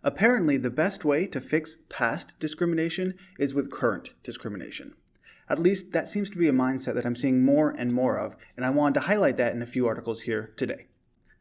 Apparently, the best way to fix past discrimination is with current discrimination. At least that seems to be a mindset that I'm seeing more and more of, and I wanted to highlight that in a few articles here today.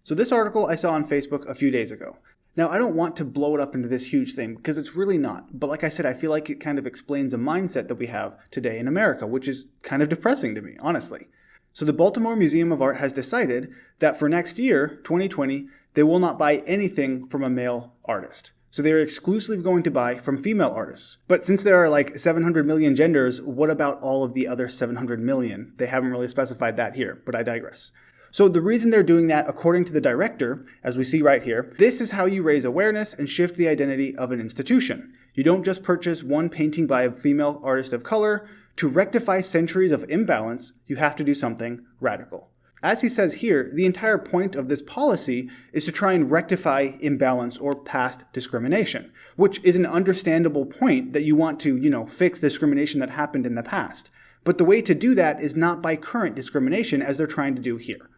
So this article I saw on Facebook a few days ago. Now, I don't want to blow it up into this huge thing because it's really not, but like I said, I feel like it kind of explains a mindset that we have today in America, which is kind of depressing to me, honestly. So the Baltimore Museum of Art has decided that for next year, 2020, they will not buy anything from a male artist. So they're exclusively going to buy from female artists. But since there are like 700 million genders, what about all of the other 700 million? They haven't really specified that here, but I digress. So the reason they're doing that, according to the director, as we see right here, this is how you raise awareness and shift the identity of an institution. You don't just purchase one painting by a female artist of color. To rectify centuries of imbalance, you have to do something radical. As he says here, the entire point of this policy is to try and rectify imbalance or past discrimination, which is an understandable point that you want to, fix discrimination that happened in the past. But the way to do that is not by current discrimination as they're trying to do here.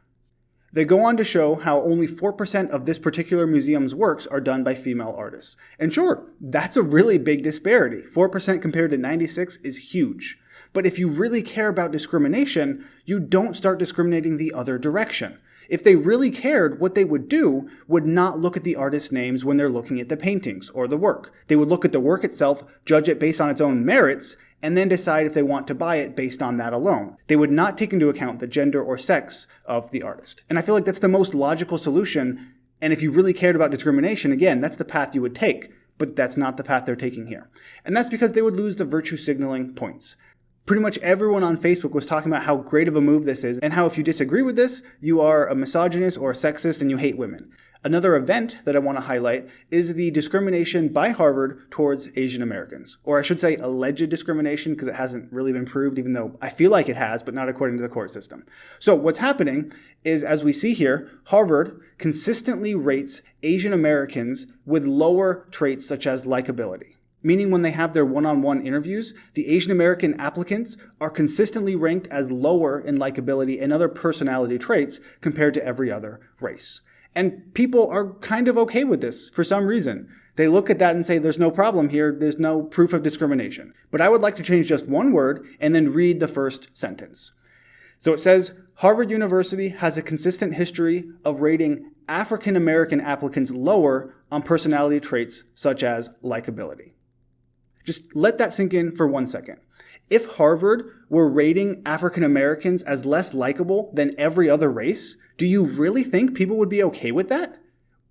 They go on to show how only 4% of this particular museum's works are done by female artists. And sure, that's a really big disparity. 4% compared to 96% is huge. But if you really care about discrimination, you don't start discriminating the other direction. If they really cared, what they would do would not look at the artist's names when they're looking at the paintings or the work. They would look at the work itself, judge it based on its own merits, and then decide if they want to buy it based on that alone. They would not take into account the gender or sex of the artist. And I feel like that's the most logical solution. And if you really cared about discrimination, again, that's the path you would take. But that's not the path they're taking here. And that's because they would lose the virtue signaling points. Pretty much everyone on Facebook was talking about how great of a move this is and how if you disagree with this, you are a misogynist or a sexist and you hate women. Another event that I want to highlight is the discrimination by Harvard towards Asian Americans. Or I should say alleged discrimination because it hasn't really been proved, even though I feel like it has, but not according to the court system. So what's happening is, as we see here, Harvard consistently rates Asian Americans with lower traits such as likability. Meaning when they have their one-on-one interviews, the Asian American applicants are consistently ranked as lower in likability and other personality traits compared to every other race. And people are kind of okay with this for some reason. They look at that and say, there's no problem here, there's no proof of discrimination. But I would like to change just one word and then read the first sentence. So it says, Harvard University has a consistent history of rating African American applicants lower on personality traits such as likability. Just let that sink in for 1 second. If Harvard were rating African Americans as less likable than every other race, do you really think people would be okay with that?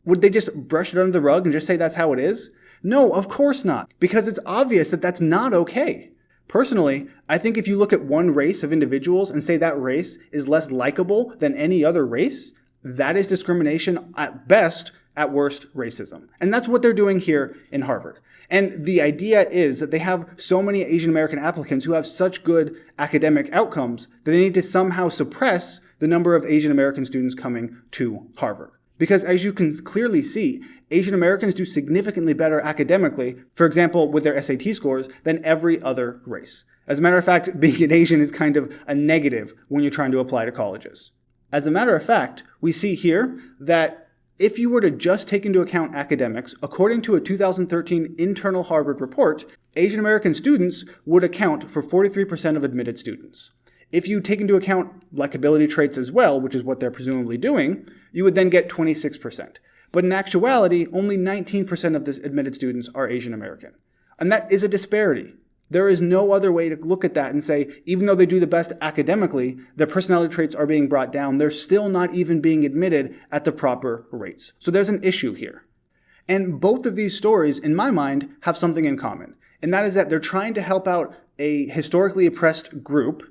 Would they just brush it under the rug and just say that's how it is? No, of course not, because it's obvious that that's not okay. Personally, I think if you look at one race of individuals and say that race is less likable than any other race, that is discrimination at best, at worst, racism. And that's what they're doing here in Harvard. And the idea is that they have so many Asian American applicants who have such good academic outcomes that they need to somehow suppress the number of Asian American students coming to Harvard. Because as you can clearly see, Asian Americans do significantly better academically, for example, with their SAT scores, than every other race. As a matter of fact, being an Asian is kind of a negative when you're trying to apply to colleges. As a matter of fact, we see here that if you were to just take into account academics, according to a 2013 internal Harvard report, Asian American students would account for 43% of admitted students. If you take into account likability traits as well, which is what they're presumably doing, you would then get 26%. But in actuality, only 19% of the admitted students are Asian American. And that is a disparity. There is no other way to look at that and say, even though they do the best academically, their personality traits are being brought down, they're still not even being admitted at the proper rates. So there's an issue here. And both of these stories, in my mind, have something in common. And that is that they're trying to help out a historically oppressed group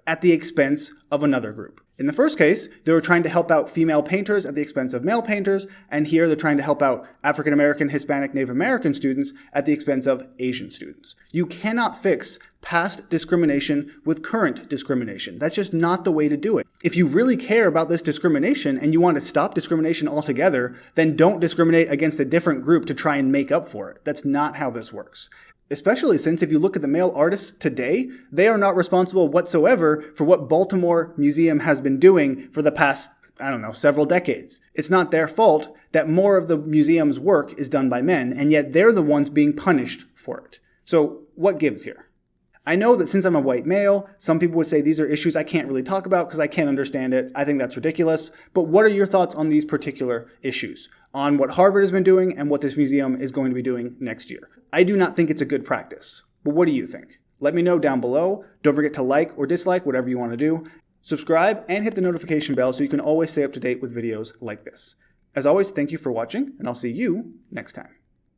at the expense of another group. In the first case, they were trying to help out female painters at the expense of male painters, and here they're trying to help out African American, Hispanic, Native American students at the expense of Asian students. You cannot fix past discrimination with current discrimination. That's just not the way to do it. If you really care about this discrimination and you want to stop discrimination altogether, then don't discriminate against a different group to try and make up for it. That's not how this works. Especially since if you look at the male artists today, they are not responsible whatsoever for what Baltimore Museum has been doing for the past I don't know, several decades. It's not their fault that more of the museum's work is done by men, and yet they're the ones being punished for it. So what gives here? I know that since I'm a white male, some people would say these are issues I can't really talk about because I can't understand it. I think that's ridiculous. But what are your thoughts on these particular issues? On what Harvard has been doing and what this museum is going to be doing next year? I do not think it's a good practice. But what do you think? Let me know down below. Don't forget to like or dislike, whatever you want to do. Subscribe and hit the notification bell so you can always stay up to date with videos like this. As always, thank you for watching, and I'll see you next time.